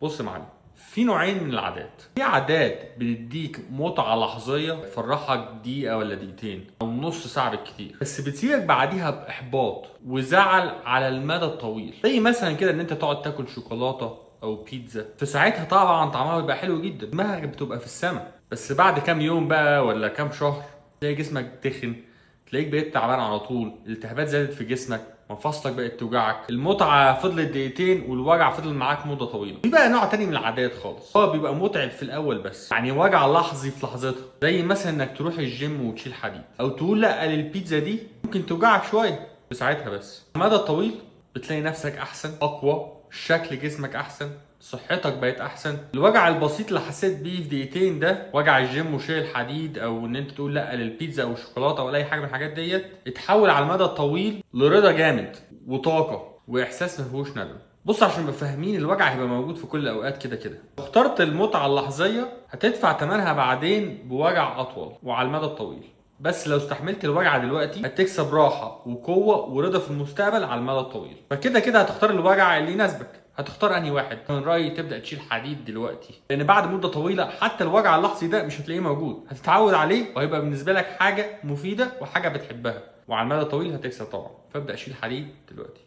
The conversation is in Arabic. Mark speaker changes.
Speaker 1: بص يا معلم، في نوعين من العادات. في عادات بتديك متعة لحظية تفرحك دقيقة ولا دقيقتين أو نص ساعة بالكتير، بس بتسيبك بعديها بإحباط وزعل على المدى الطويل. زي مثلا كده إن أنت تقعد تاكل شوكولاتة أو بيتزا، في ساعتها طبعا طعمها بيبقى حلو جدا، دماغك بتبقى في السما. بس بعد كام يوم بقى ولا كام شهر تلاقي جسمك تخن، تلاقيك بقيت تعبان على طول، الالتهابات زادت في جسمك، مفاصلك بقت توجعك، المتعه فضلت دقيقتين والوجع فضل معاك مده طويله. في بقى نوع تاني من العادات خالص، هو بيبقى متعب في الاول بس، يعني وجع لحظي في لحظتها، زي مثلا انك تروح الجيم وتشيل حديد، او تقول لا للبيتزا دي، ممكن توجعك شويه في ساعتها، بس على المدى الطويل بتلاقي نفسك احسن، اقوى، شكل جسمك احسن، صحتك بقت احسن. الوجع البسيط اللي حسيت بيه في دقيقتين ده، وجع الجيم وشيل الحديد، او ان انت تقول لا للبيتزا او الشوكولاته ولا اي حاجه من الحاجات ديت، اتحول على المدى الطويل لرضا جامد وطاقه واحساس ما فيهوش ندم. بص، عشان نبقى فاهمين، الوجع هيبقى موجود في كل الاوقات كده كده. لو اخترت المتعه اللحظيه هتدفع ثمنها بعدين بوجع اطول وعلى المدى الطويل. بس لو استحملت الوجع دلوقتي هتكسب راحه وقوه ورضا في المستقبل على المدى الطويل. فكده كده هتختار الوجع اللي يناسبك. هتختار انهي واحد؟ من رايي تبدا تشيل حديد دلوقتي، لان بعد مده طويله حتى الوجع اللحظي ده مش هتلاقيه موجود، هتتعود عليه وهيبقى بالنسبه لك حاجه مفيده وحاجه بتحبها، وعلى المدى الطويل هتكسب طبعا. فابدا شيل حديد دلوقتي.